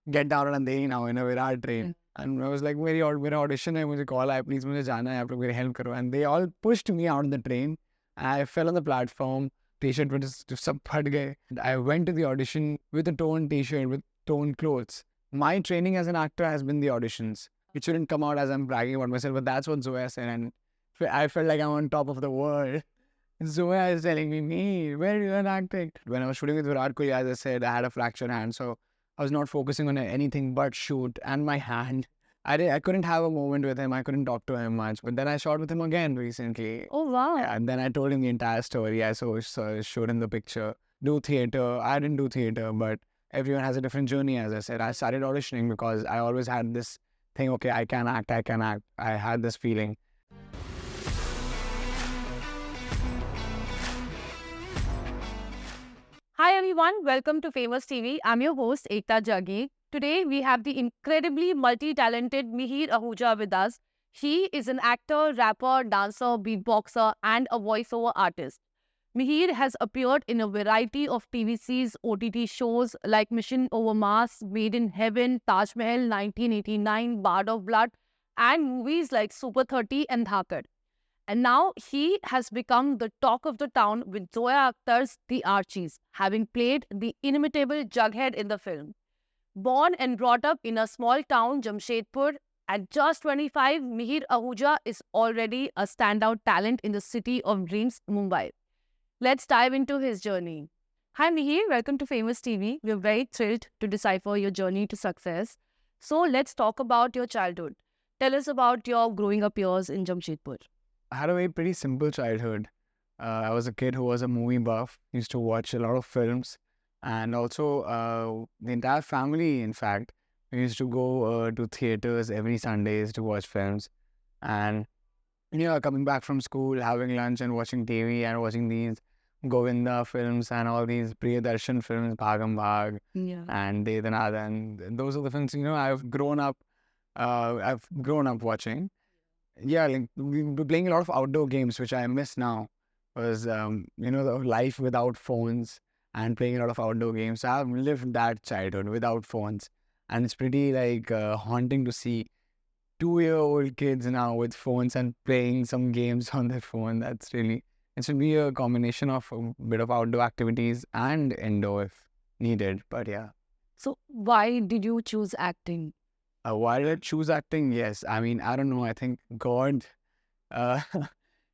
get down on Andheri now in a Virat train. And I was like, मेरा audition है, मुझे call आया, please मुझे जाना है, आप लोग मेरी help करो. And they all pushed me out on the train. I fell on the platform. T-shirt was just सब फट गए. I went to the audition with a torn T-shirt, with torn clothes. My training as an actor has been the auditions. It shouldn't come out as I'm bragging about myself, but that's what Zoya said. And I felt like I'm on top of the world. Zoya is telling me, where are you in acting? When I was shooting with Virat Kohli, as I said, I had a fractured hand. So I was not focusing on anything but shoot and my hand. I couldn't have a moment with him. I couldn't talk to him much. But then I shot with him again recently. Oh, wow. And then I told him the entire story. I showed him the picture. Do theatre. I didn't do theatre, but everyone has a different journey, as I said. I started auditioning because I always had this thing, okay, I can act. I had this feeling. Hi everyone, welcome to Famous TV. I'm your host Ekta Jaggi. Today we have the incredibly multi-talented Mihir Ahuja with us. He is an actor, rapper, dancer, beatboxer and a voiceover artist. Mihir has appeared in a variety of TVCs, OTT shows like Mission Over Mars, Made in Heaven, Taj Mahal, 1989, Bard of Blood and movies like Super 30 and Dhakad. And now he has become the talk of the town with Zoya Akhtar's The Archies, having played the inimitable Jughead in the film. Born and brought up in a small town, Jamshedpur, at just 25, Mihir Ahuja is already a standout talent in the city of dreams, Mumbai. Let's dive into his journey. Hi Mihir, welcome to Famous TV. We're very thrilled to decipher your journey to success. So let's talk about your childhood. Tell us about your growing up years in Jamshedpur. I had a very pretty simple childhood. I was a kid who was a movie buff, used to watch a lot of films, and also the entire family, in fact, we used to go to theaters every Sundays to watch films. And, coming back from school, having lunch and watching TV and watching these Govinda films and all these Priyadarshan films, Bhagam Bhag and De Dhanada, and those are the films, I've grown up watching. Yeah, like we were playing a lot of outdoor games, which I miss now. Was the life without phones and playing a lot of outdoor games. So I've lived that childhood without phones, and it's pretty haunting to see 2-year-old kids now with phones and playing some games on their phone. It should be a combination of a bit of outdoor activities and indoor if needed. But yeah. So why did you choose acting? Why did I choose acting? Yes, I mean, I don't know. I think God,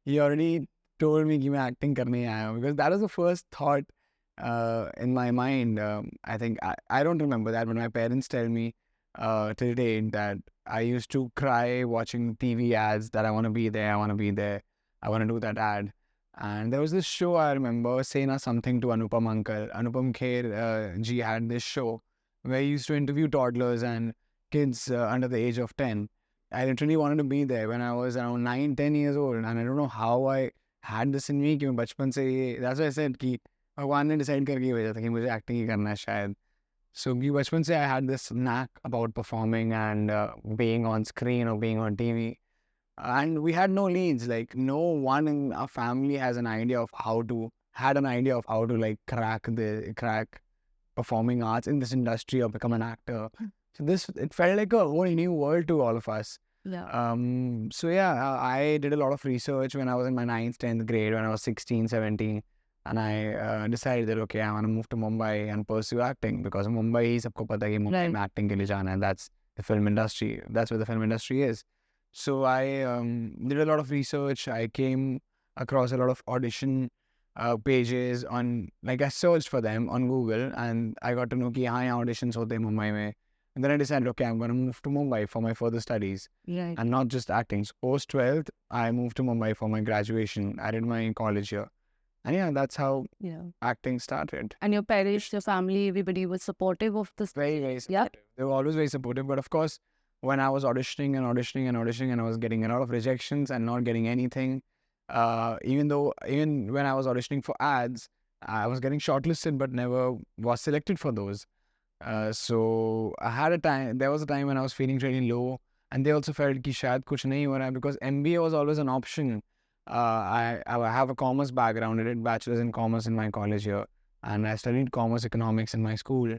he already told me कि मैं acting करने आया हूँ, because that was the first thought in my mind. I think I don't remember that when my parents tell me till date that I used to cry watching TV ads that I want to be there, I want to be there, I want to do that ad. And there was this show I remember, Say Na Something to Anupam Uncle. Anupam Kher ji had this show where he used to interview toddlers and kids under the age of 10. I literally wanted to be there when I was around 9-10 years old, and I don't know how I had this in me कि मैं बचपन से ये, that's why I said कि भगवान ने decide करके भेजा था कि मुझे acting ही करना है शायद. So कि बचपन से I had this knack about performing and being on screen or being on TV. And we had no leads, like no one in our family had an idea of how to like crack performing arts in this industry or become an actor. So it felt like a whole new world to all of us. Yeah. I did a lot of research when I was in my 9th, 10th grade, when I was 16, 17. And I decided that, okay, I want to move to Mumbai and pursue acting, because Mumbai, sabko pata hai ki Mumbai mein acting ke liye jana hai. That's the film industry. That's where the film industry is. So I did a lot of research. I came across a lot of audition pages on, like I searched for them on Google, and I got to know कि हाँ यहाँ auditions होते हैं Mumbai में. And then I decided, okay, I'm going to move to Mumbai for my further studies. Right. And not just acting. So post 12th, I moved to Mumbai for my graduation. I did my college here. And yeah, that's how acting started. And your parents, your family, everybody was supportive of this? Very, very supportive. Yeah. They were always very supportive. But of course, when I was auditioning and I was getting a lot of rejections and not getting anything, even when I was auditioning for ads, I was getting shortlisted but never was selected for those. So there was a time when I was feeling really low, and they also felt कि शायद कुछ नहीं हो रहा है, because MBA was always an option. I have a commerce background. I did bachelor's in commerce in my college here, and I studied commerce economics in my school.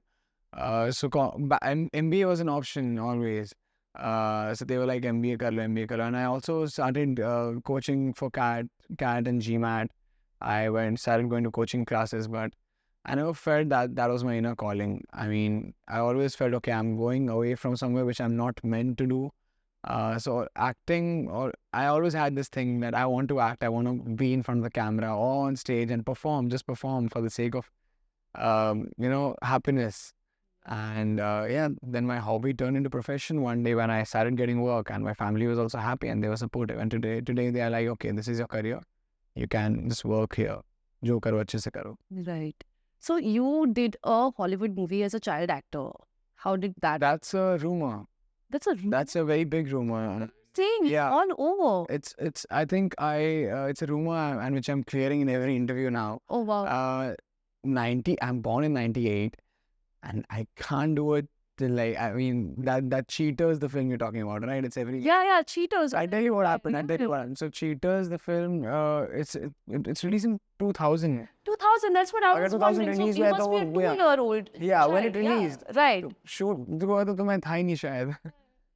MBA was an option always. So they were like MBA kar lo, MBA kar lo. And I also started coaching for CAT and GMAT. Started going to coaching classes, but I never felt that was my inner calling. I mean, I always felt, okay, I'm going away from somewhere which I'm not meant to do. So acting, or I always had this thing that I want to act. I want to be in front of the camera or on stage and just perform for the sake of, happiness. And then my hobby turned into profession one day when I started getting work, and my family was also happy and they were supportive. And today they are like, okay, this is your career. You can just work here. Jo karo, achhe se karo. Right. So you did a Hollywood movie as a child actor. How did that? That's a rumor. That's a very big rumor. Thing Yeah. all over. I think it's a rumor and which I'm clearing in every interview now. Oh wow. I'm born in 98 and I can't do it till that Cheaters, the film you're talking about, right? It's every Yeah, Cheaters. I tell you what happened. So Cheaters, the film, it's released in 2000. 2000. That's what I अगर was 2000 wondering. So release you हुआ must be a तो वो- 2-year-old. Yeah, when it child. Yeah, released. right. Shoot, तो मैं था ही नहीं शायद.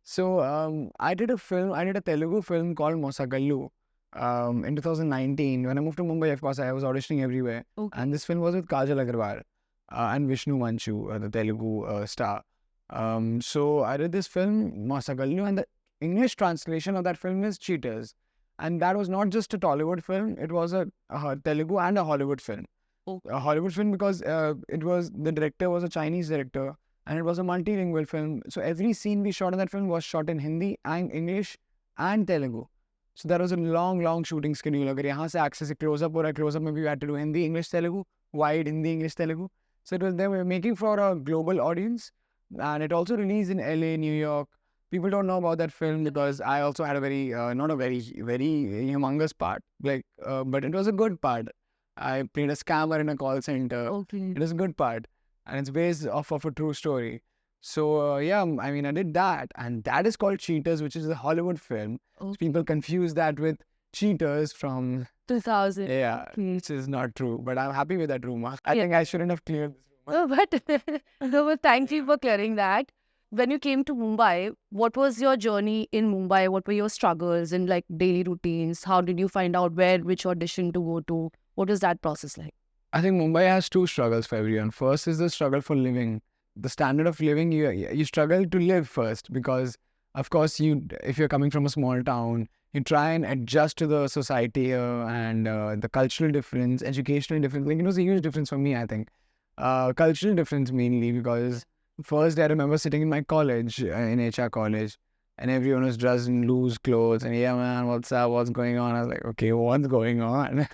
So I did a Telugu film called Mosagallu in 2019. When I moved to Mumbai, of course, I was auditioning everywhere. Okay. And this film was with Kajal Agarwal and Vishnu Manchu, the Telugu star. So I did this film, Mosagallu, and the English translation of that film is Cheaters. And that was not just a Tollywood film, it was a Telugu and a Hollywood film. Okay. A Hollywood film because the director was a Chinese director. And it was a multilingual film. So every scene we shot in that film was shot in Hindi and English and Telugu. So there was a long shooting schedule. अगर यहाँ से access से close up हो रहा है, close up में भी we had to do Hindi, English, Telugu, wide Hindi, English, Telugu. So they were making for a global audience, and it also released in LA, New York. People don't know about that film because I also had a very not a very humongous part, but it was a good part. I played a scammer in a call center. Okay. It was a good part. And it's based off of a true story. So, I did that. And that is called Cheaters, which is a Hollywood film. Okay. So people confuse that with Cheaters from... 2000. Yeah, Okay. which is not true. But I'm happy with that rumor. I think I shouldn't have cleared this rumor. But thank you for clearing that. When you came to Mumbai, what was your journey in Mumbai? What were your struggles and like daily routines? How did you find out which audition to go to? What was that process like? I think Mumbai has two struggles for everyone. First is the struggle for living. The standard of living, you struggle to live first because, of course, if you're coming from a small town, you try and adjust to the society here and the cultural difference, educational difference. Like, it was a huge difference for me, I think. Cultural difference mainly because first I remember sitting in my college, in HR college, and everyone was dressed in loose clothes and, yeah, man, what's up, what's going on? I was like, okay, what's going on?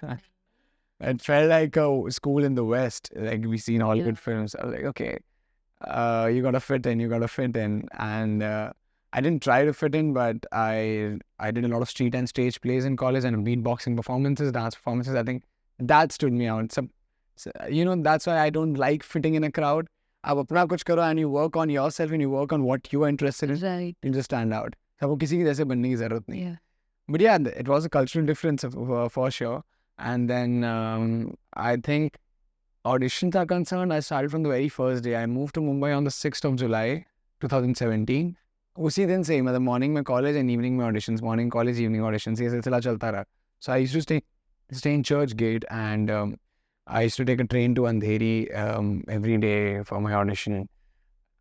It felt like a school in the West, like we see in Hollywood films. I was like, okay, you gotta fit in. And I didn't try to fit in, but I did a lot of street and stage plays in college and beatboxing performances, dance performances. I think that stood me out. So, that's why I don't like fitting in a crowd. आप अपना कुछ करो and you work on yourself and you work on what you are interested in. Right. You just stand out. सबको किसी के जैसे बनने की जरूरत नहीं. Yeah. But yeah, it was a cultural difference for sure. And then I think auditions are concerned, I started from the very first day. I moved to Mumbai on the 6th of July, 2017. उसी दिन से मतलब morning में college and evening में auditions, morning college, evening auditions, ये सिलसिला चलता रहा. So I used to stay in Churchgate and I used to take a train to Andheri every day for my audition.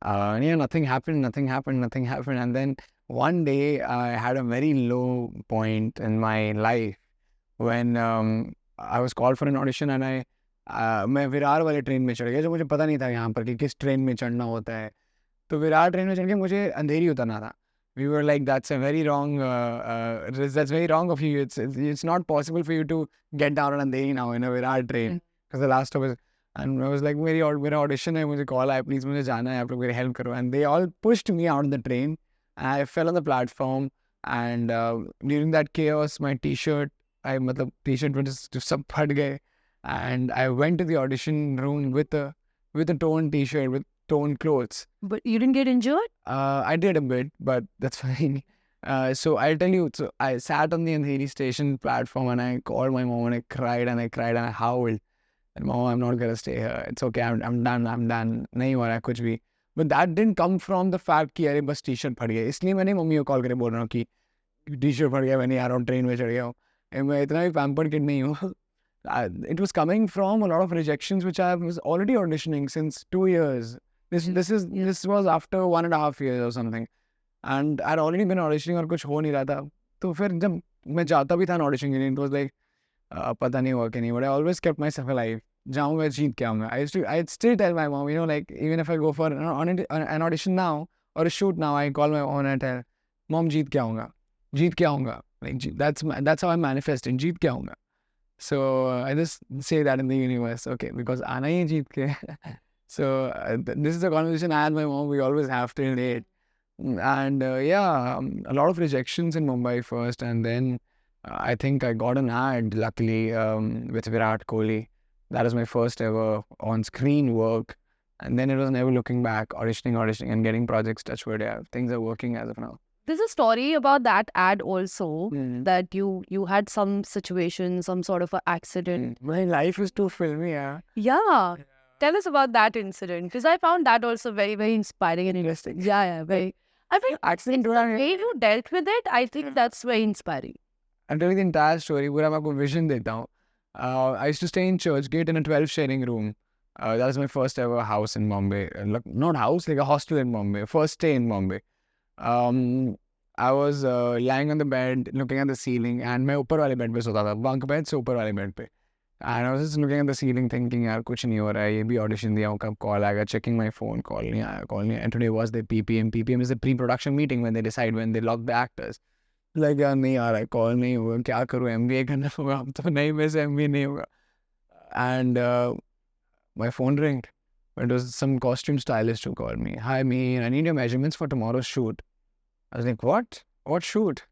And yeah, nothing happened. And then one day I had a very low point in my life when I was called for an audition and मैं विरार वाले train में चढ़ गया जो मुझे पता नहीं था यहाँ पर कि किस ट्रेन में चढ़ना होता है. तो विरार ट्रेन में चढ़ के मुझे अंधेरी उतरना था. We were like, that's very wrong of you. It's not possible for you to get down on Andheri now in a Virar train because the last stop is. And I was like, मेरा audition है, मुझे call आया, please मुझे जाना है, आप लोग मेरी help करो. And they all pushed me out of the train. I fell on the platform and during that chaos, my t-shirt was सब फट गए. And I went to the audition room with a torn t-shirt, with torn clothes. But you didn't get injured? I did a bit, but that's fine. So I'll tell you, so I sat on the Andheri station platform and I called my mom and I cried and I howled. Mom, I'm not gonna stay here. It's okay. I'm done. I'm done. नहीं हो रहा है कुछ भी. But that didn't come from the fact कि अरे बस T-shirt फट गया. इसलिए मैंने मम्मी को कॉल करके बोल रहा हूँ कि टी-शर्ट फट गया, मैं नहीं आ रहा हूँ, ट्रेन में चढ़ गया हूँ. मैं इतना भी पैम्पर्ड किड नहीं हूँ. It was coming from a lot of rejections which I was already auditioning since 2 years. This was after 1.5 years or something. And I'd already been auditioning और कुछ हो नहीं रहा था. तो फिर जब मैं जाता भी था audition के लिए, it was like पता नहीं हुआ कि नहीं. But I always kept myself alive. जाऊँगा जीत के आऊँगा. I'd still tell my mom, like even if I go for an audition now or a shoot now, I call my mom and I tell, Mom, जीत के आऊँगा. जीत के आऊँगा. Like that's how I manifest it. जीत के आऊँगा. So I just say that in the universe, okay, because आना ही जीत के. So this is a conversation I had with my mom. We always have till date. And a lot of rejections in Mumbai first, and then I think I got an ad, luckily, with Virat Kohli. That was my first ever on-screen work. And then it was never looking back, auditioning, and getting projects. Touchwood, yeah, things are working as of now. There's a story about that ad also, that you had some situation, some sort of an accident. My life is too filmy, yeah. Yeah. Tell us about that incident, because I found that also very, very inspiring and interesting. Yeah, very. I mean, Accident the way you dealt with it, I think that's very inspiring. I'll tell you the entire story. पूरा मैं आपको vision देता हूँ. I used to stay in Churchgate in a 12 sharing room. That was my first ever house in Bombay. Not house, like a hostel in Bombay. First stay in Bombay. I was lying on the bed, looking at the ceiling, and मैं ऊपर वाले bed पे सोता था. Bunk bed से ऊपर वाले bed पे. And I was just looking at the ceiling, thinking, यार कुछ नहीं हो रहा है. ये भी audition दिया हूँ, कब call आएगा? Checking my phone, call नहीं आया. And today was the PPM. PPM is the pre-production meeting when they decide when they lock the actors. Like यार नहीं आ रहा है, call नहीं हुआ, क्या करूँ? MBA करना होगा, अब तो नहीं मेरे से MBA नहीं होगा. And my phone rang. It was some costume stylist who called me. Hi, Mihir, I need your measurements for tomorrow's shoot. I was like, what? What shoot?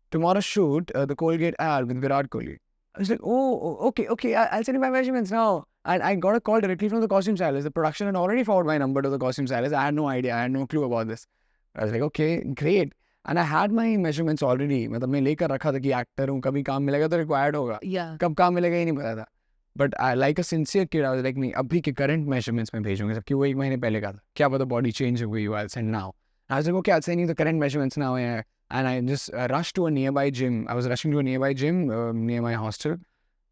Tomorrow's shoot, the Colgate ad with Virat Kohli. I was like, okay, I'll send you my measurements now. And I got a call directly from the costume stylist. The production had already forwarded my number to the costume stylist. I had no idea. I had no clue about this. I was like, okay, great. And I had my measurements already. मतलब मैं लेकर रखा था कि actor हूँ, कभी काम मिलेगा तो required होगा. Yeah. कब काम मिलेगा ही नहीं पता था. But I, like a sincere kid, I was like, नहीं अभी के current measurements मैं भेजूँगा, जबकि वो 1 महीने पहले का था. क्या पता body change हो गई हो, I'll send now. I was like, okay, I'll send you the current measurements now. Yeah. And I just rushed to a nearby gym. I was rushing to a nearby gym near my hostel.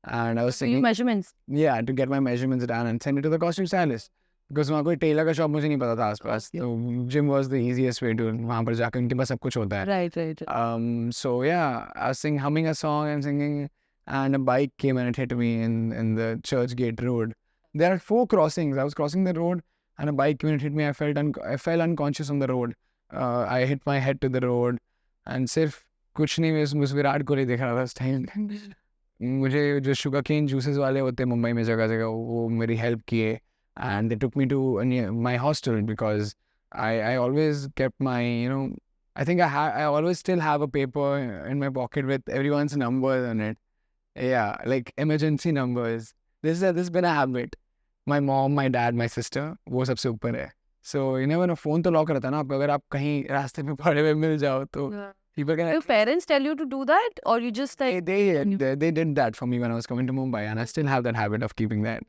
And I was thinking, measurements. Yeah, to get my measurements done and send it to the costume stylist. Because वहाँ कोई tailor का shop मुझे नहीं पता था आसपास. So gym was the easiest way to वहाँ पर जाकर उनके पास सब कुछ होता है. Right. So yeah, I was humming a song and singing, and a bike came and it hit me in the Churchgate road. There are 4 crossings. I was crossing the road, and a bike came and it hit me. I fell unconscious on the road. I hit my head to the road, and सिर्फ कुछ नहीं, मैं उस विराट कोहली देख रहा था उस time. मुझे जो शुगर केन जूसेस वाले होते हैं मुंबई में जगह जगह, वो मेरी हेल्प किए. And they took me to my hostel because I always kept my, I think I always still have a paper in my pocket with everyone's numbers on it. Yeah, like emergency numbers. This has been a habit. My mom, my dad, my sister, वो सबसे ऊपर है. So you never know, phone तो lock रहता है ना. अगर आप कहीं रास्ते में पड़े हुए मिल जाओ तो people can. Your parents tell you to do that, or you just like they did that for me when I was coming to Mumbai, and I still have that habit of keeping that.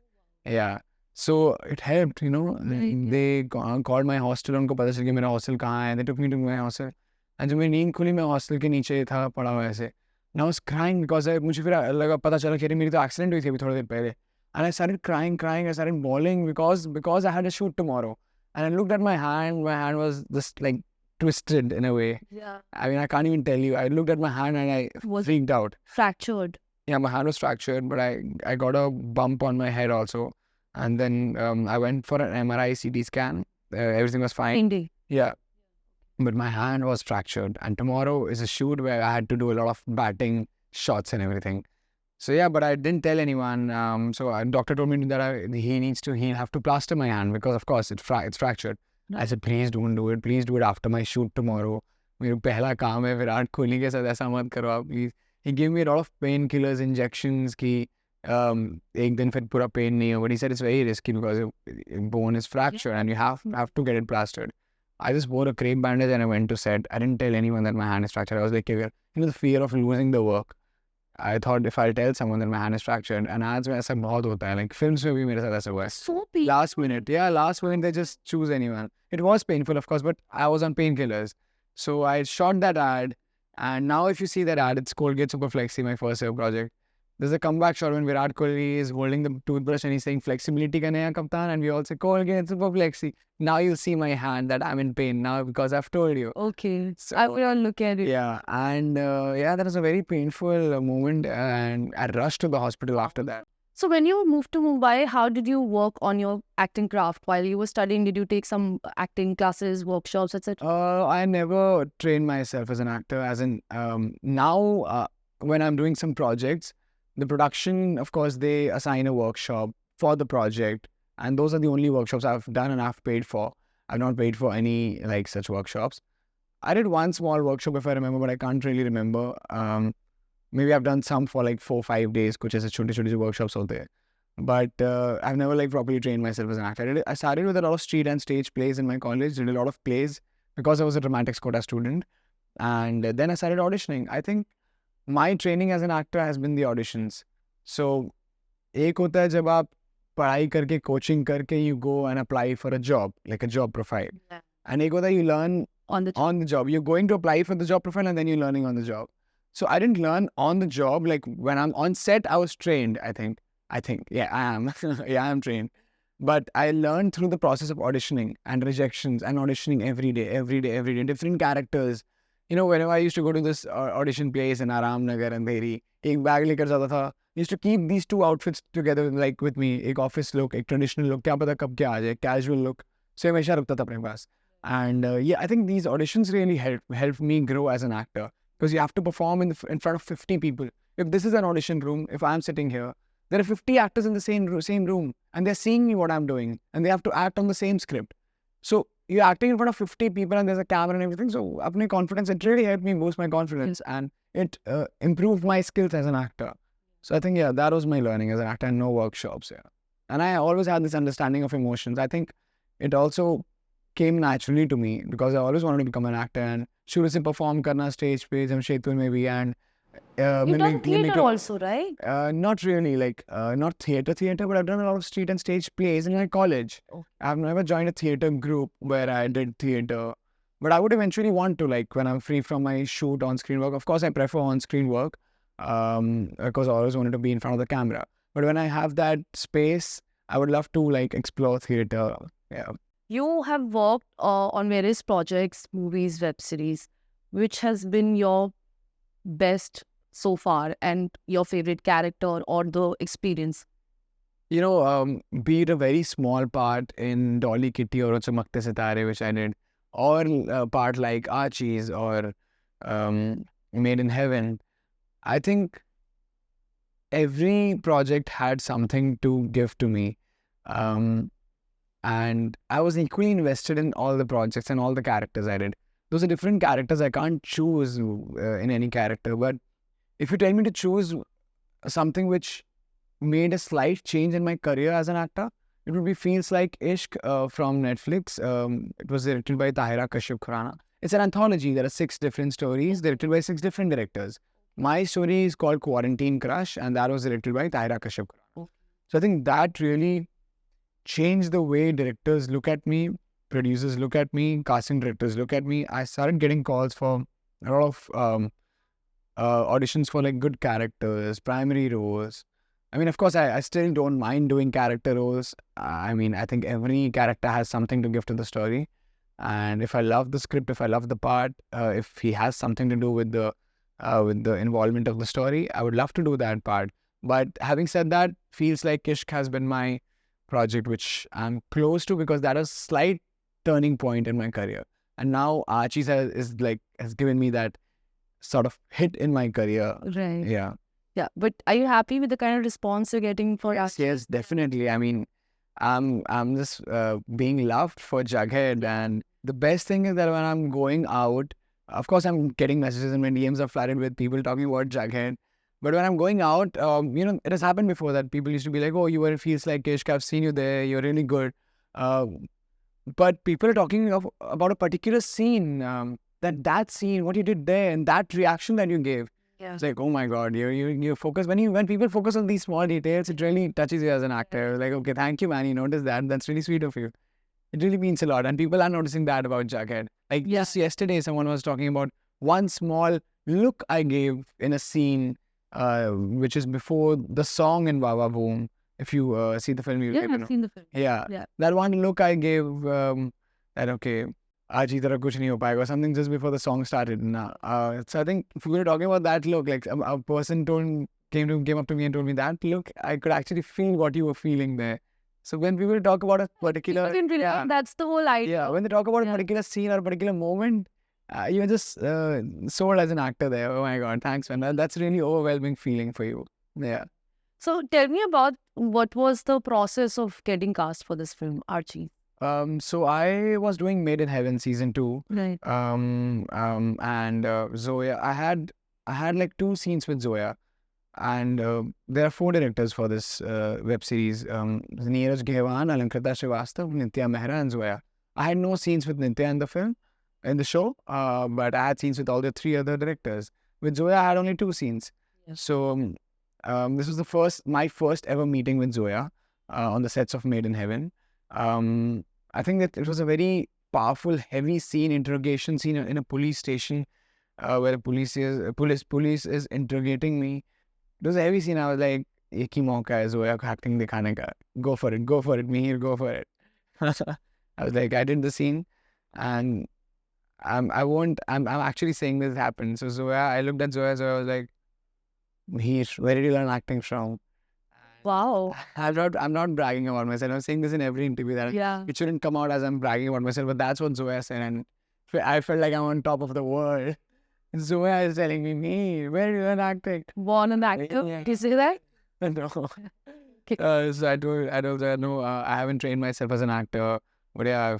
Yeah. So it helped, They called my hostel, उनको पता चल गया मेरा hostel कहाँ है. They took me to my hostel. And जब मेरी नींद खुली, मैं hostel के नीचे था पड़ा हुआ ऐसे. And I was crying because मुझे फिर लगा, पता चला कि मेरी तो accident हुई थी अभी थोड़ी देर पहले. And I started crying. I started bawling because I had a shoot tomorrow. And I looked at my hand. My hand was just like twisted in a way. Yeah. I mean, I can't even tell you. I looked at my hand and I freaked out. Fractured. Yeah, my hand was fractured, but I got a bump on my head also. And then I went for an MRI CT scan. Everything was fine. Indeed. Yeah. But my hand was fractured. And tomorrow is a shoot where I had to do a lot of batting shots and everything. So yeah, but I didn't tell anyone. So a doctor told me that he'll have to plaster my hand because of course it's fractured. No. I said, please don't do it. Please do it after my shoot tomorrow. मेरा पहला काम है विराट कोहली के साथ, ऐसा मत करो आप please. He gave me a lot of painkillers, injections कि एक दिन फिर पूरा pain नहीं हो. But he said it's very risky because your bone is fractured and you have to get it plastered. I just wore a crepe bandage and I went to set. I didn't tell anyone that my hand is fractured. I was like, the fear of losing the work. I thought if I'll tell someone that my hand is fractured, and आज में ऐसा बहुत होता है, like films में भी मेरे साथ ऐसा हुआ है. So painful. Last minute they just choose anyone. It was painful, of course, but I was on painkillers. So I shot that ad, and now if you see that ad, it's Colgate Super Flexi, my first ever project. There's a comeback shot when Virat Kohli is holding the toothbrush and he's saying flexibility ka naya kaptan, and we all say Colgate Super Flexi. Now you'll see my hand that I'm in pain now because I've told you. Okay. So, I will look at it. Yeah, and that was a very painful moment, and I rushed to the hospital after that. So when you moved to Mumbai, how did you work on your acting craft while you were studying? Did you take some acting classes, workshops, etc.? I never trained myself as an actor. As in, now when I'm doing some projects, the production, of course, they assign a workshop for the project, and those are the only workshops I've done and I've paid for. I've not paid for any like such workshops. I did one small workshop if I remember, but I can't really remember. Maybe I've done some for like 4-5 days, कुछ ऐसे छोटे-छोटे workshops होते हैं. But I've never like properly trained myself as an actor. I started with a lot of street and stage plays in my college. Did a lot of plays because I was a dramatics quota student, and then I started auditioning. I think my training as an actor has been the auditions. So एक होता है जब आप पढ़ाई करके coaching करके you go and apply for a job, like a job profile. Yeah. And एक होता है you learn On the job. You're going to apply for the job profile and then you're learning on the job. So I didn't learn on the job. Like when I'm on set, I was trained, I think. Yeah, I am. Yeah, I am trained. But I learned through the process of auditioning and rejections and auditioning every day, different characters. You know, whenever I used to go to this audition place in Aram Nagar and Dheri, एक bag लेकर जाता था. I used to keep these two outfits together, like with me. एक office look, एक traditional look, क्या पता कब क्या आ जाए, casual look. So हमेशा रखता था अपने पास. And yeah, I think these auditions really helped me grow as an actor, because you have to perform in front of 50 people. If this is an audition room, if I'm sitting here, there are 50 actors in the same room, and they're seeing me what I'm doing, and they have to act on the same script. So you're acting in front of 50 people, and there's a camera and everything. So apne confidence, it really helped me boost my confidence, and it improved my skills as an actor. So I think, yeah, that was my learning as an actor, and no workshops. Yeah, and I always had this understanding of emotions. I think it also came naturally to me because I always wanted to become an actor, and शुरू से perform करना stage पे जमशेदपुर में भी, and You've done theatre also, right? not really, like not theatre, but I've done a lot of street and stage plays in my college. Okay. I've never joined a theatre group where I did theatre, but I would eventually want to, like when I'm free from my shoot on-screen work. Of course, I prefer on-screen work because I always wanted to be in front of the camera. But when I have that space, I would love to like explore theatre. Yeah. You have worked on various projects, movies, web series. Which has been your best so far, and your favorite character or the experience? You know, be it a very small part in Dolly Kitty or Chamakte Sitare, which I did, or a part like Archie's or Made in Heaven, I think every project had something to give to me. And I was equally invested in all the projects and all the characters I did. Those are different characters. I can't choose in any character. But if you tell me to choose something which made a slight change in my career as an actor, it would be Feels Like Ishq from Netflix. It was directed by Tahira Kashyap Khurana. It's an anthology. There are 6 different stories directed by 6 different directors. My story is called Quarantine Crush, and that was directed by Tahira Kashyap Khurana. So I think that really changed the way directors look at me, producers look at me, casting directors look at me. I started getting calls for a lot of auditions for like good characters, primary roles. I mean, of course, I still don't mind doing character roles. I mean, I think every character has something to give to the story. And if I love the script, if I love the part, if he has something to do with the involvement of the story, I would love to do that part. But having said that, Feels Like Ishq has been my project which I'm close to, because that was a slight turning point in my career. And now Archie has given me that sort of hit in my career. Right. Yeah. Yeah. But are you happy with the kind of response you're getting for Archie? Yes, definitely. I mean, I'm just being loved for Jughead, and the best thing is that when I'm going out, of course I'm getting messages and my DMs are flooded with people talking about Jughead. But when I'm going out, you know, it has happened before that people used to be like, oh, you were in Feels Like Ishq, I've seen you there, you're really good. But people are talking about a particular scene, that scene, what you did there, and that reaction that you gave. Yeah. It's like, oh my God, you focus when people focus on these small details, it really touches you as an actor. Like, okay, thank you, man. You noticed that. That's really sweet of you. It really means a lot, and people are noticing that about Jughead. Like just yesterday, someone was talking about one small look I gave in a scene, which is before the song in Wawa Boom. If you see the film, you get to know. I've seen the film. Yeah, that one look I gave, that okay, Archie tarah kuch nahi ho payega, or something just before the song started. So I think if we were talking about that look, like a person came up to me and told me that look, I could actually feel what you were feeling there. So when people talk about a particular, That's the whole idea. yeah, when they talk about a particular scene or a particular moment, you're just sold as an actor there. Oh my God, thanks, man. That's a really overwhelming feeling for you. Yeah. So tell me about what was the process of getting cast for this film, Archie? So I was doing Made in Heaven season 2. Right. And Zoya, I had like 2 scenes with Zoya, and there are 4 directors for this web series. Neeraj Ghewan, Alankrita Srivastav, Nitya Mehra, and Zoya. I had no scenes with Nitya in the show, but I had scenes with all the 3 other directors. With Zoya, I had only 2 scenes. Yes. So this was my first ever meeting with Zoya on the sets of Made in Heaven. I think that it was a very powerful, heavy scene, interrogation scene in a police station, where the police is interrogating me. It was a heavy scene. I was like, "Ek hi mauka hai Zoya ko acting dikhane ka. Go for it, Mihir, go for it." I was like, I did the scene, and I'm actually saying this happened. So Zoya, I looked at Zoya. Zoya was like, "Mihir, where did you learn acting from?" Wow. I'm not bragging about myself. I'm saying this in every interview that it shouldn't come out as I'm bragging about myself, but that's what Zoya said, and I felt like I'm on top of the world. And Zoya is telling me, where are you learn acting? Born an actor? Did you say that? No. So I told Zoya, no, I haven't trained myself as an actor, but yeah,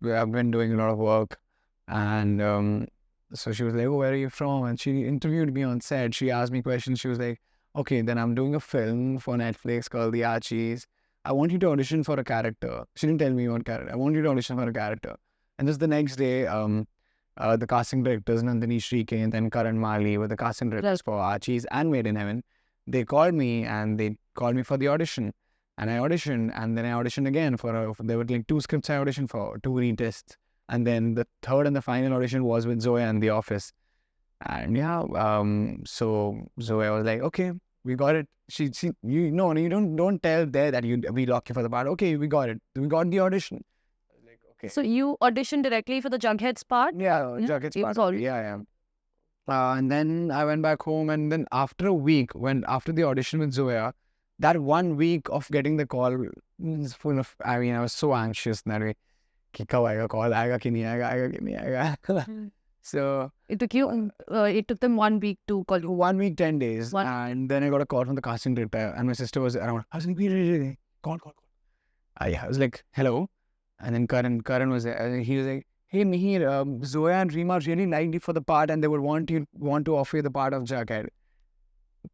I've been doing a lot of work, and so she was like, oh, where are you from? And she interviewed me on set. She asked me questions. She was like, okay, then I'm doing a film for Netflix called The Archies. I want you to audition for a character. She didn't tell me what character. I want you to audition for a character. And just the next day, the casting directors, Nandini Shrikant and Karan Mali, were the casting directors for Archies and Made in Heaven. They called me for the audition. And I auditioned, and then I auditioned again there were like 2 scripts I auditioned for, 2 retests. And then the third and the final audition was with Zoya in The Office. And yeah, so Zoya was like, okay, we got it. You don't tell there that we lock you for the part. Okay, we got it. We got the audition. Like, okay. So you auditioned directly for the Jughead's part? Yeah, Jughead's part. Yeah. And then I went back home, and then after a week, after the audition with Zoya, that 1 week of getting the call was full of, I was so anxious that way. Ki kab aayega call, aayega ki nahi aayega. So it took them 1 week to call you. 1 week, 10 days. And then I got a call from the casting director, and my sister was around. I was like, call. I was like, hello. And then Karan was there. He was like, hey, Mihir, Zoya and Reema really liked you for the part, and they would want to offer you the part of Jughead.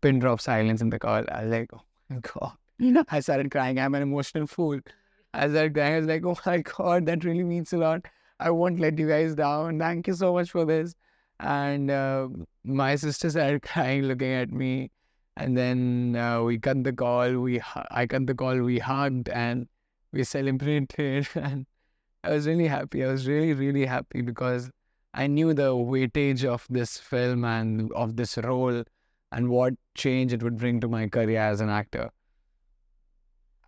Pin drop silence in the call. I was like, oh my God. I started crying. I'm an emotional fool. I started crying. I was like, oh my God, that really means a lot. I won't let you guys down. Thank you so much for this. And my sister started crying, looking at me. And then we cut the call. I cut the call. We hugged and we celebrated. And I was really happy. I was really, really happy because I knew the weightage of this film and of this role and what change it would bring to my career as an actor.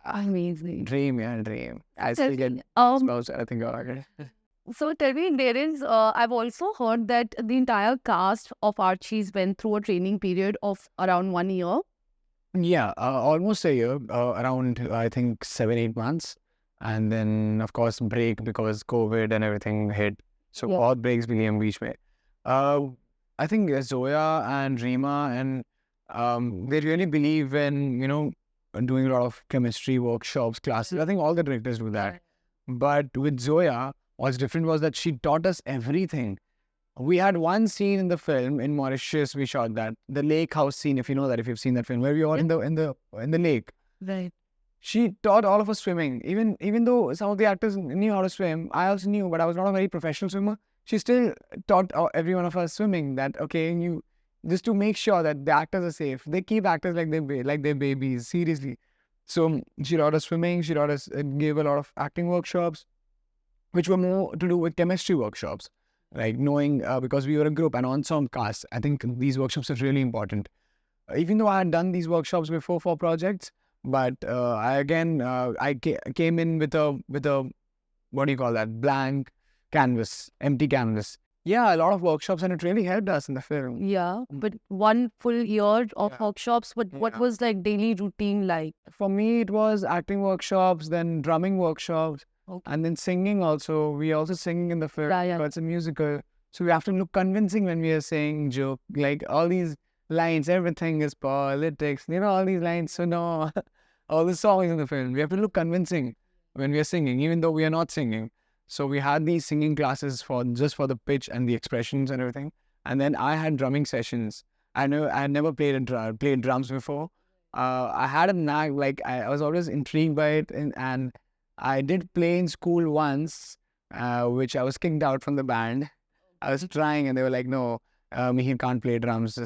Amazing. Dream. I still get spouse. I think about it. So tell me, I've also heard that the entire cast of Archies went through a training period of around 1 year. Yeah, almost a year, around I think 7-8 months. And then of course break because COVID and everything hit. So all breaks became beach mein. I think Zoya and Reema and they really believe in, doing a lot of chemistry workshops, classes. I think all the directors do that. But with Zoya, what's different was that she taught us everything. We had one scene in the film in Mauritius. We shot that, the lake house scene. If you know that, if you've seen that film, where we were in the lake. Right. She taught all of us swimming. Even though some of the actors knew how to swim, I also knew, but I was not a very professional swimmer. She still taught every one of us swimming. That okay, just to make sure that the actors are safe. They keep actors like they're babies, seriously. So she taught us swimming. She taught us, gave a lot of acting workshops, which were more to do with chemistry workshops, like knowing, because we were a group, an ensemble cast. I think these workshops are really important. Even though I had done these workshops before for projects, but I came in with a what do you call that, blank canvas, empty canvas. Yeah, a lot of workshops, and it really helped us in the film. Yeah, but one full year of Yeah. workshops, what Yeah. was like daily routine like? For me, it was acting workshops, then drumming workshops, Okay. and then singing also. We also singing in the film. Yeah, yeah. Because it's a musical. So we have to look convincing when we are saying joke. Like all these lines, everything is politics. All these lines. So no, all the songs in the film. We have to look convincing when we are singing, even though we are not singing. So we had these singing classes for just for the pitch and the expressions and everything. And then I had drumming sessions. I had never played drums before. I had a knack, like I was always intrigued by it, and I did play in school once, which I was kicked out from the band. I was trying, and they were like, "No, Mihir can't play drums."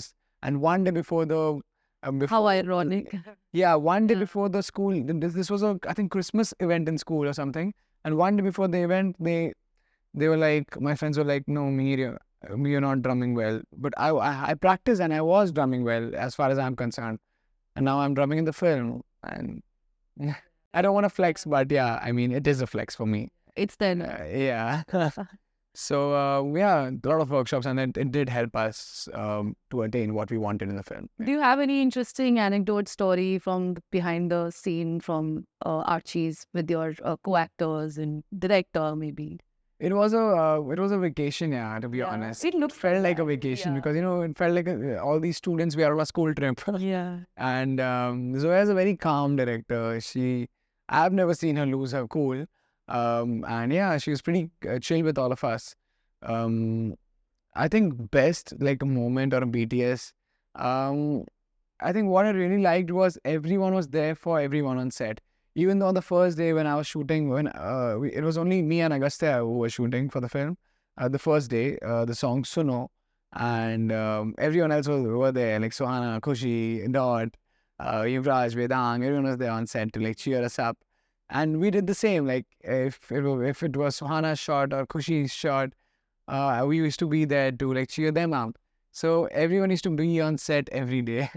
And one day before the, How ironic. yeah, one day Yeah. before the school, this was a, I think, Christmas event in school or something. And one day before the event, they were like, my friends were like, "No, Mihir, you're not drumming well." But I practiced, and I was drumming well as far as I'm concerned. And now I'm drumming in the film, and I don't want to flex, but yeah, I mean, it is a flex for me. It's then. Yeah. So yeah, a lot of workshops, and it did help us to attain what we wanted in the film. Do you have any interesting anecdote story from behind the scene from Archie's with your co-actors and director maybe? It was a vacation, yeah. To be Yeah. honest, It looked felt like a like, vacation yeah. because it felt like all these students we are on a school trip. Yeah. And Zoya is a very calm director. I've never seen her lose her cool. And yeah, she was pretty chill with all of us. Um, I think best like a moment or a BTS. I think what I really liked was everyone was there for everyone on set. Even though on the first day when I was shooting, it was only me and Agastya who were shooting for the film. The first day, the song Suno, and everyone else were there, like Suhana, Kushi, Dot, Yuvraj, Vedang, everyone was there on set to like cheer us up. And we did the same. Like if it was Suhana's shot or Kushi's shot, we used to be there to like cheer them up. So everyone used to be on set every day.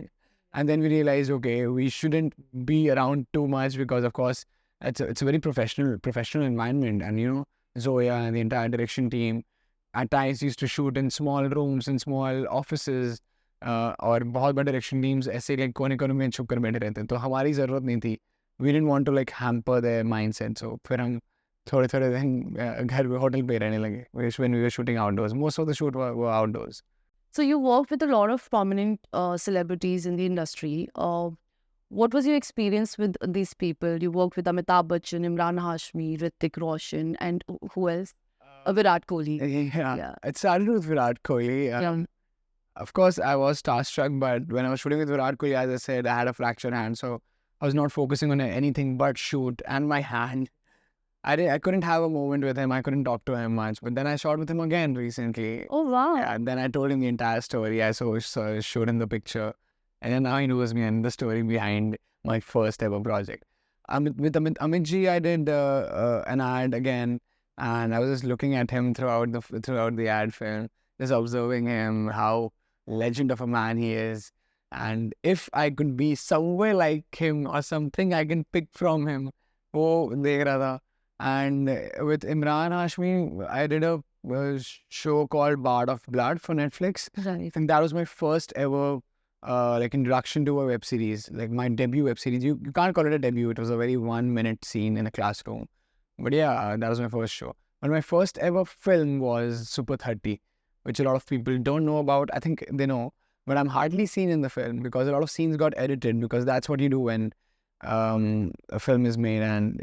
And then we realized, okay, we shouldn't be around too much because, of course, it's a very professional environment. And Zoya and the entire direction team at times used to shoot in small rooms, in small offices, और बहुत बड़े direction teams ऐसे like कोने में छुप कर बैठे रहते हैं. तो हमारी जरूरत नहीं थी. We didn't want to like hamper their mindset. So फिर हम थोड़े दिन घर पे होटल पे रहने लगे. When we were shooting outdoors, most of the shoot were outdoors. So you worked with a lot of prominent celebrities in the industry. What was your experience with these people? You worked with Amitabh Bachchan, Imran Hashmi, Hrithik Roshan, and who else? Virat Kohli. Yeah, it started with Virat Kohli. Yeah. Of course, I was starstruck, but when I was shooting with Virat Kohli, as I said, I had a fractured hand, so I was not focusing on anything but shoot and my hand. I couldn't have a moment with him. I couldn't talk to him much. But then I shot with him again recently. Oh, wow. Yeah, and then I told him the entire story. I showed him the picture. And then now he knows me and the story behind my first ever project. With Amit Ji, I did an ad again. And I was just looking at him throughout the ad film, just observing him, how legend of a man he is. And if I could be somewhere like him or something I can pick from him, oh, dekh raha tha. And with Imran Hashmi, I did a show called Bard of Blood for Netflix. I Right. think that was my first ever like introduction to a web series, like my debut web series. You can't call it a debut. It was a very 1 minute scene in a classroom. But yeah, that was my first show. But my first ever film was Super 30, which a lot of people don't know about. I think they know, but I'm hardly seen in the film because a lot of scenes got edited, because that's what you do when a film is made. And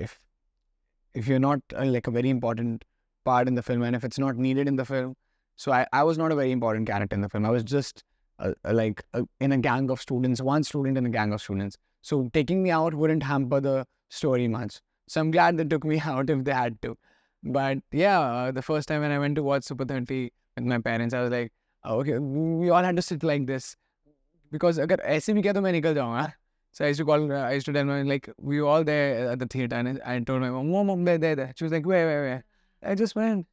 if you're not like a very important part in the film, and if it's not needed in the film, so I was not a very important character in the film. I was just in a gang of students, one student in a gang of students. So taking me out wouldn't hamper the story much. So I'm glad they took me out if they had to. But yeah, the first time when I went to watch Super 30 with my parents, I was like, Okay, we all had to sit like this because अगर ऐसे भी किया तो मैं निकल जाऊँगा. So I used to tell my, like, we were all there at the theater, and I told my mom, there. She was like, where? I just went.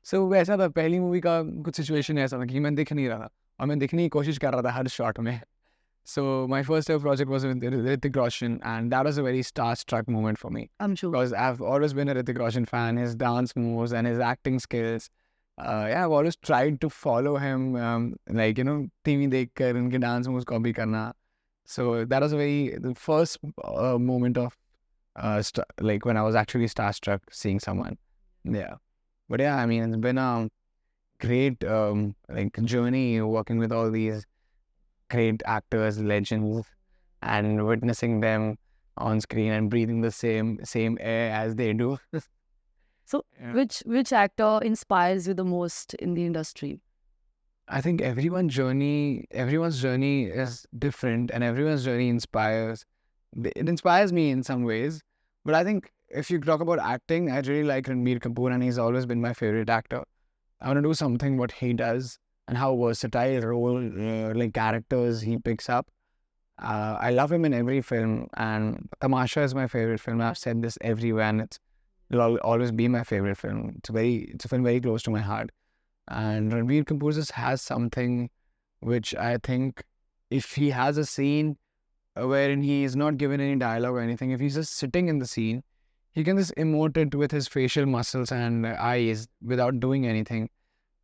So वैसा था, पहली मूवी का कुछ सिचुएशन ऐसा था कि मैं दिख नहीं रहा था और मैं दिखने की कोशिश कर रहा था हर शॉट में. So my first ever project was with Hrithik Roshan, and that was a very star-struck moment for me. I'm sure. Because I've always been a Hrithik Roshan fan, his dance moves and his acting skills. I've always tried to follow him, like, TV dekhkar unke dance moves copy karna. So that was the first moment of, like, when I was actually starstruck seeing someone. Yeah. But yeah, I mean, it's been a great, like, journey working with all these great actors, legends, and witnessing them on screen and breathing the same air as they do. So, Yeah. which actor inspires you the most in the industry? I think everyone's journey is different, and everyone's journey inspires. It inspires me in some ways, but I think if you talk about acting, I really like Ranbir Kapoor, and he's always been my favorite actor. I want to do something what he does and how versatile role, like, characters he picks up. I love him in every film, and Tamasha is my favorite film. I've said this everywhere, and it'll always be my favorite film. It's a film very close to my heart. And Ranbir Kapoor just has something which I think, if he has a scene wherein he is not given any dialogue or anything, if he's just sitting in the scene, he can just emote it with his facial muscles and eyes without doing anything,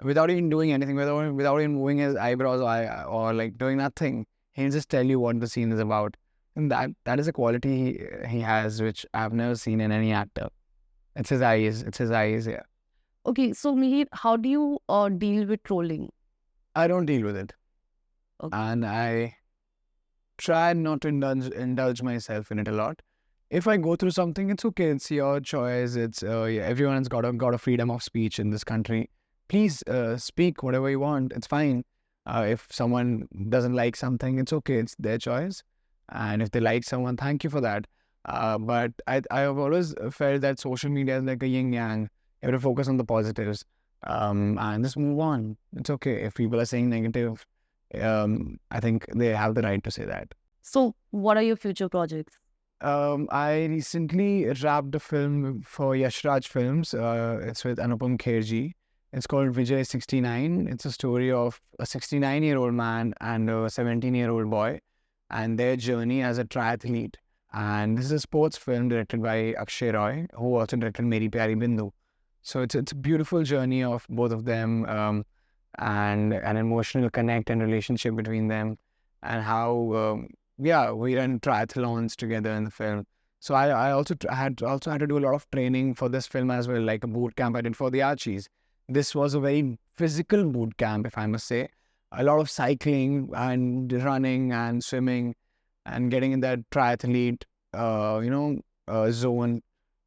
without even even moving his eyebrows or like doing nothing. He'll just tell you what the scene is about. And that is a quality he has, which I've never seen in any actor. It's his eyes, yeah. Okay, so Mihir, how do you deal with trolling? I don't deal with it. Okay. And I try not to indulge myself in it a lot. If I go through something, it's okay. It's your choice. It's everyone's got a freedom of speech in this country. Please speak whatever you want. It's fine. If someone doesn't like something, it's okay. It's their choice. And if they like someone, thank you for that. But I have always felt that social media is like a yin yang. You have to focus on the positives, and just move on. It's okay. If people are saying negative, I think they have the right to say that. So, what are your future projects? I recently wrapped a film for Yashraj Films. It's with Anupam Kherji. It's called Vijay 69. It's a story of a 69-year-old man and a 17-year-old boy and their journey as a triathlete. And this is a sports film directed by Akshay Roy, who also directed Meri Pyari Bindu. So it's a beautiful journey of both of them, and an emotional connect and relationship between them, and how we run triathlons together in the film. So I also had to do a lot of training for this film as well, like a boot camp I did for the Archies. This was a very physical boot camp, if I must say. A lot of cycling and running and swimming and getting in that triathlete, zone.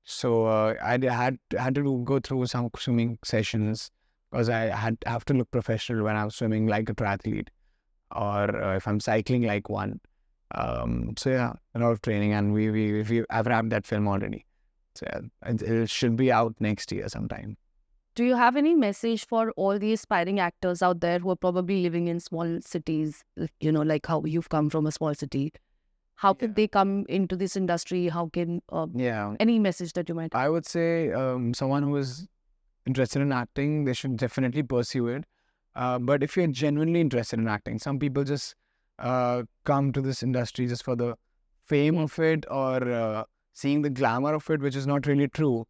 So I had to go through some swimming sessions because I have to look professional when I'm swimming like a triathlete, or if I'm cycling like one. So yeah, a lot of training, and I've wrapped that film already. So yeah, it should be out next year sometime. Do you have any message for all the aspiring actors out there who are probably living in small cities? Like how you've come from a small city. How can they come into this industry? How can any message that you might have? I would say someone who is interested in acting, they should definitely pursue it. But if you're genuinely interested in acting, some people just come to this industry just for the fame of it, or seeing the glamour of it, which is not really true.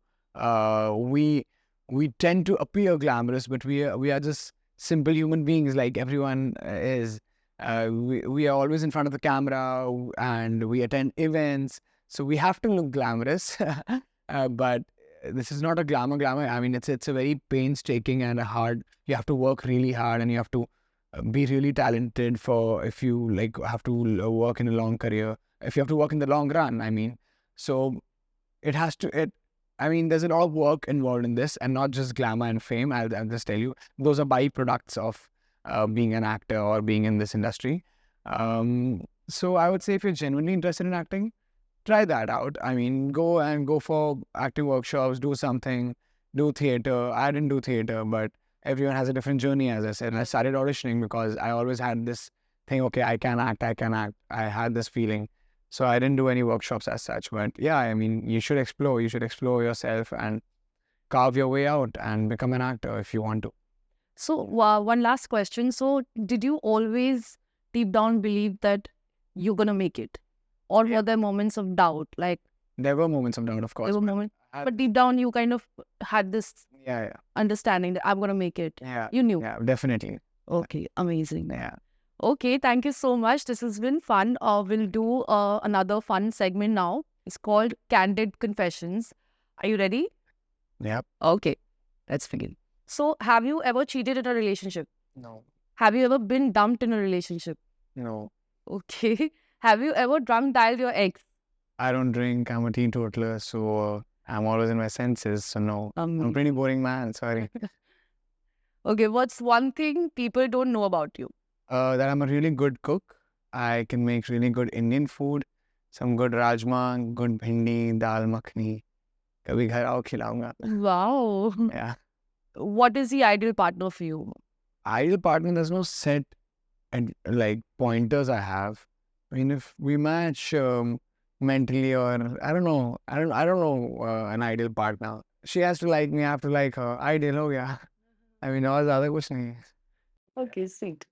We tend to appear glamorous, but we are just simple human beings like everyone is. We are always in front of the camera, and we attend events, so we have to look glamorous. But this is not a glamour. I mean, it's a very painstaking and hard. You have to work really hard, and you have to be really talented if you like have to work in a long career. If you have to work in the long run, I mean, so there's a lot of work involved in this, and not just glamour and fame. I'll just tell you, those are byproducts of being an actor or being in this industry. So I would say if you're genuinely interested in acting, try that out. I mean, go for acting workshops, do something, do theater. I didn't do theater, but everyone has a different journey, as I said. And I started auditioning because I always had this thing, okay, I can act, I can act. I had this feeling. So I didn't do any workshops as such. But yeah, I mean, you should explore yourself and carve your way out and become an actor if you want to. So, one last question. So, did you always deep down believe that you're going to make it? Or were there moments of doubt? Like, there were moments of doubt, of course. there were moments, but deep down you kind of had this understanding that I'm going to make it. Yeah. You knew. Yeah, definitely. Okay, amazing. Yeah. Okay, thank you so much. This has been fun. We'll do another fun segment now. It's called Candid Confessions. Are you ready? Yep. Okay, let's begin. So, have you ever cheated in a relationship? No. Have you ever been dumped in a relationship? No. Okay. Have you ever drunk dialed your ex? I don't drink. I'm a teetotaler, so I'm always in my senses. So no, I'm a pretty boring man. Sorry. Okay, what's one thing people don't know about you? That I'm a really good cook. I can make really good Indian food. Some good rajma, good bhindi, dal makhni. Kabhi ghar aao khilaunga. Wow. Yeah. What is the ideal partner for you? Ideal partner, there's no set and like pointers I have. I mean, if we match mentally, or I don't know an ideal partner. She has to like me, I have to like her. Ideal ho gaya. I mean, और ज़्यादा कुछ नहीं. Okay, sweet.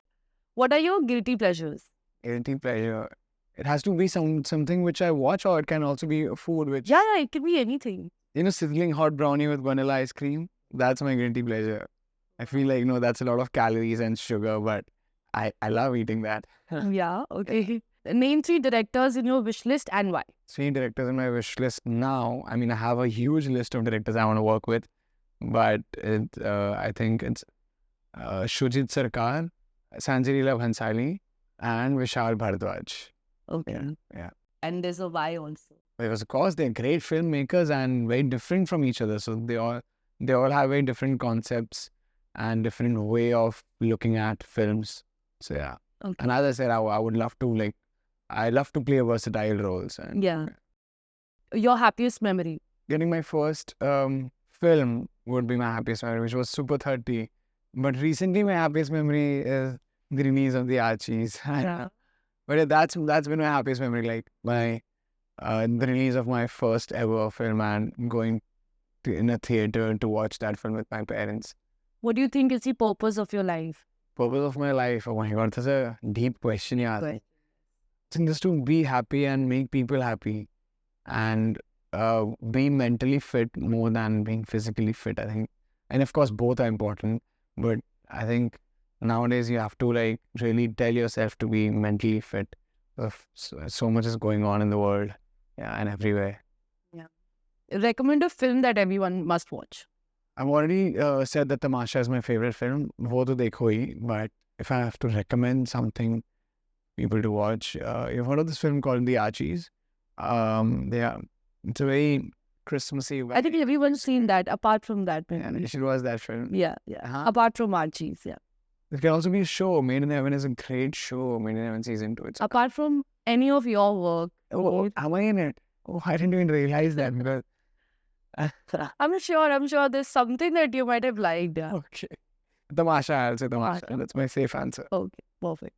What are your guilty pleasures? Guilty pleasure. It has to be something which I watch, or it can also be a food which... Yeah, it can be anything. You know, sizzling hot brownie with vanilla ice cream. That's my guilty pleasure. I feel like, that's a lot of calories and sugar, but I love eating that. Yeah, okay. Name 3 directors in your wish list and why? 3 directors in my wish list now. I mean, I have a huge list of directors I want to work with, but I think it's Shujit Sarkar, Sanjay Bhansali, and Vishal Bhardwaj. Okay. Yeah. And there's a why also. Because of course they're great filmmakers and very different from each other. So they all have very different concepts and different way of looking at films. So yeah. Okay. And as I said, I would love to I love to play versatile roles. And yeah. Your happiest memory? Getting my first film would be my happiest memory, which was Super 30. But recently my happiest memory is the release of the Archies. Yeah. But that's been my happiest memory, like the release of my first ever film and going in a theater to watch that film with my parents. What do you think is the purpose of your life? Purpose of my life? Oh my God, that's a deep question, yeah. I think just to be happy and make people happy and be mentally fit more than being physically fit, I think. And of course, both are important, but I think nowadays you have to really tell yourself to be mentally fit. So much is going on in the world, yeah, and everywhere. Yeah. Recommend a film that everyone must watch. I've already said that Tamasha is my favorite film. Wo to dekho hi, but if I have to recommend something people to watch, you've heard of this film called The Archies? Yeah, it's a very Christmassy. I think everyone's seen that. Apart from that, yeah, you should watch that film. Yeah. Apart from Archie's, yeah. It can also be a show. Made in Heaven is a great show. Made in Heaven season 2. Apart from any of your work. Oh, am I in it? Oh, I didn't even realize that because... I'm sure there's something that you might have liked. Yeah. Okay. Tamasha, I'll say Tamasha. That's my safe answer. Okay, perfect.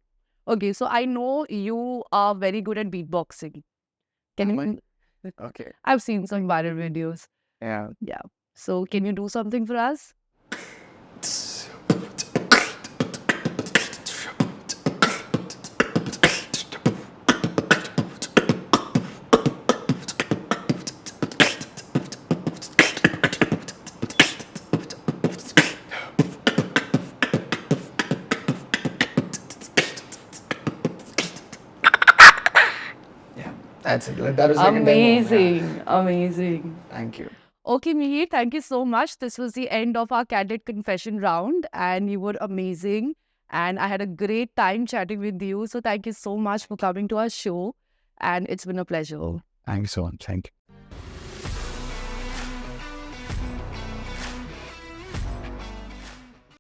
Okay, so I know you are very good at beatboxing. Can you... Okay. I've seen some viral videos. Yeah. Yeah. So can you do something for us? That's it. That was amazing. Amazing. Thank you. Okay, Mihir, thank you so much. This was the end of our Candid Confession round and you were amazing. And I had a great time chatting with you. So thank you so much for coming to our show. And it's been a pleasure. Thank you so much. Thank you.